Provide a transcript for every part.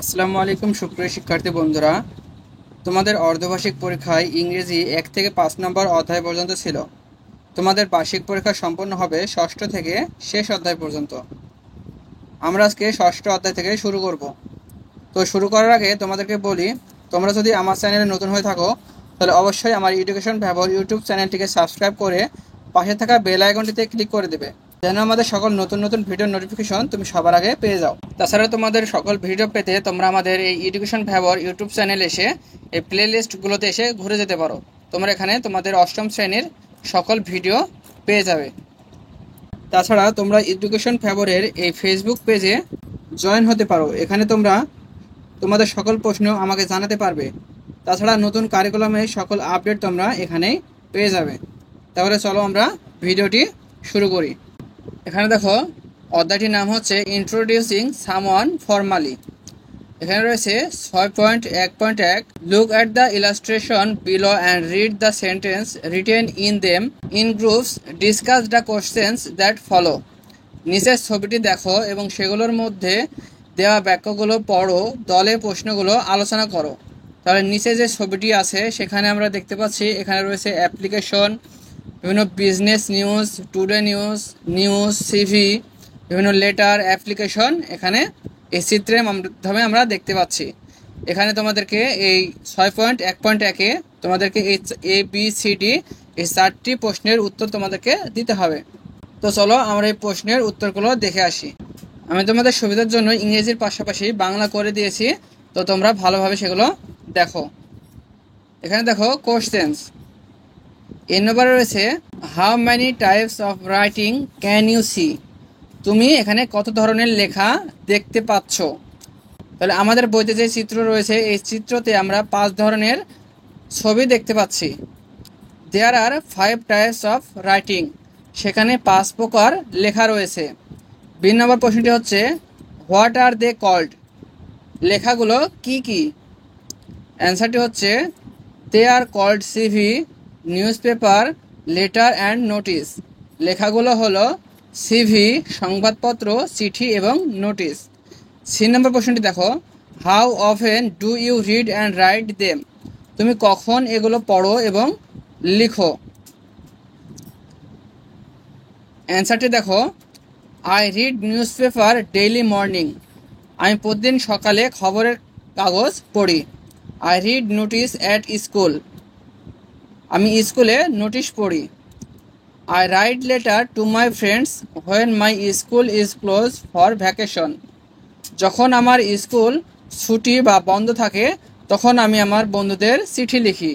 আসসালামু আলাইকুম সুপ্রিয় শিক্ষার্থী বন্ধুরা, তোমাদের অর্ধবার্ষিক পরীক্ষায় ইংরেজি 1 থেকে 5 নম্বর অধ্যায় পর্যন্ত ছিল। তোমাদের বার্ষিক পরীক্ষা সম্পন্ন হবে ষষ্ঠ থেকে শেষ অধ্যায় পর্যন্ত। আমরা আজকে ষষ্ঠ অধ্যায় থেকে শুরু করব। তো শুরু করার আগে তোমাদেরকে বলি, তোমরা যদি আমার চ্যানেলে নতুন হয়ে থাকো তাহলে অবশ্যই আমার এডুকেশন ব্যবহার ইউটিউব চ্যানেলটিকে সাবস্ক্রাইব করে পাশে থাকা বেল আইকনটিতে ক্লিক করে দেবে, যেন আমাদের সকল নতুন নতুন ভিডিওর নোটিফিকেশন তুমি সবার আগে পেয়ে যাও। তাছাড়া তোমাদের সকল ভিডিও পেতে তোমরা আমাদের এই এডুকেশন ব্যবহার ইউটিউব চ্যানেল এসে এই প্লে লিস্টগুলোতে এসে ঘুরে যেতে পারো। তোমরা এখানে তোমাদের অষ্টম শ্রেণীর সকল ভিডিও পেয়ে যাবে। তাছাড়া তোমরা এডুকেশন ফেভারের এই ফেসবুক পেজে জয়েন হতে পারো। এখানে তোমরা তোমাদের সকল প্রশ্ন আমাকে জানাতে পারবে। তাছাড়া নতুন কারিকুলামের সকল আপডেট তোমরা এখানেই পেয়ে যাবে। তাহলে চলো আমরা ভিডিওটি শুরু করি। এখানে দেখো, অধ্যায়টির নাম হচ্ছে ইন্ট্রোডিউসিং সামওয়ান ফর্মালি। এখানে রয়েছে 6.1.1 look at the illustration below and read the sentence written in them in groups, discuss the questions that follow. নিচের ছবিটি দেখো এবং সেগুলোর মধ্যে দেওয়া বাক্যগুলো পড়ো, দলে প্রশ্নগুলো আলোচনা করো। তাহলে নিচে যে ছবিটি আছে সেখানে আমরা দেখতে পাচ্ছি এখানে রয়েছে অ্যাপ্লিকেশন, বিভিন্ন business news, today news, news, CV, বিভিন্ন লেটার, অ্যাপ্লিকেশন এখানে এই চিত্রের মাধ্যমে আমরা দেখতে পাচ্ছি। এখানে তোমাদেরকে এই 6.1.1-এ তোমাদেরকে এই ABCD এই 4টি প্রশ্নের উত্তর তোমাদেরকে দিতে হবে। তো চলো আমরা এই প্রশ্নের উত্তরগুলো দেখে আসি। আমি তোমাদের সুবিধার জন্য ইংরেজির পাশাপাশি বাংলা করে দিয়েছি, তো তোমরা ভালোভাবে সেগুলো দেখো। এখানে দেখো কোশ্চেন্স। এর নম্বরে রয়েছে how many types of writing can you see. তুমি এখানে কত ধরনের লেখা দেখতে পাচ্ছ। তাহলে আমাদের বইতে যে চিত্র রয়েছে এই চিত্রতে আমরা 5 ধরনের ছবি দেখতে পাচ্ছি। দেয়ার আর 5 টাইপস অফ রাইটিং, সেখানে 5 প্রকার লেখা রয়েছে। 2 নম্বর প্রশ্নটি হচ্ছে হোয়াট আর দে কল্ড, লেখাগুলো কি কি। অ্যান্সারটি হচ্ছে they are called CV, newspaper, letter and notice. লেখাগুলো হলো সিভি, সংবাদপত্র, চিঠি এবং নোটিস। 3 নম্বর প্রশ্নটি দেখো how often do you read and write them, তুমি কখন এগুলো পড়ো এবং লিখো। অ্যান্সারটি দেখো I read newspaper daily morning, আমি প্রতিদিন সকালে খবরের কাগজ পড়ি। I read notice at school, আমি স্কুলে নোটিশ পড়ি। I write letter to my friends when my school is close for vacation, যখন আমার স্কুল ছুটি বা বন্ধ থাকে তখন আমি আমার বন্ধুদের চিঠি লিখি।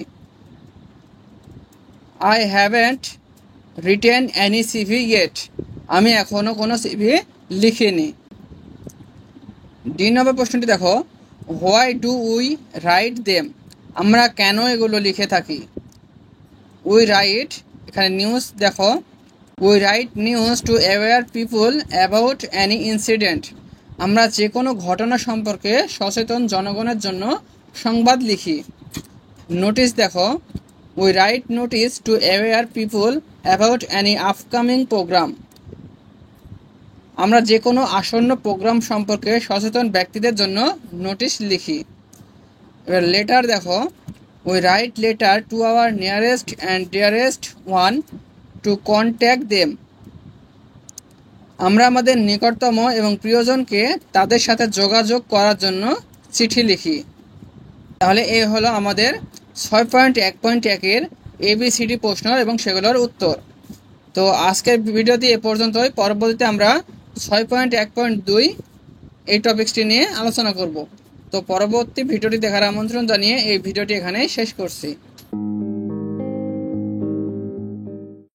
I haven't written any CV yet, আমি এখনও কোনো সিভি লিখিনি। ডি নম্বর প্রশ্নটি দেখো why do we write them, আমরা কেন এগুলো লিখে থাকি। উই রাইট, এখানে নিউজ দেখো, we write news to aware people about any incident, আমরা যে কোনো ঘটনা সম্পর্কে সচেতন জনগণের জন্য সংবাদ লিখি। নোটিস দেখো, we write notice to aware people about any upcoming programme, আমরা যে কোনো আসন্ন প্রোগ্রাম সম্পর্কে সচেতন ব্যক্তিদের জন্য নোটিশ লিখি। এবার লেটার দেখো, we write letter to our nearest and dearest one to contact them, আমরা আমাদের নিকটতম এবং প্রিয়জনকে তাদের সাথে যোগাযোগ করার জন্য চিঠি লিখি। তাহলে এই হলো আমাদের 6.1.1-এর ABCD প্রশ্ন এবং সেগুলোর উত্তর। তো আজকের ভিডিওটি এ পর্যন্তই। পরবর্তীতে আমরা 6.1.2 এই টপিকসটি নিয়ে আলোচনা করব। তো পরবর্তী ভিডিওটি দেখার আমন্ত্রণ জানিয়ে এই ভিডিওটি এখানে শেষ করছি।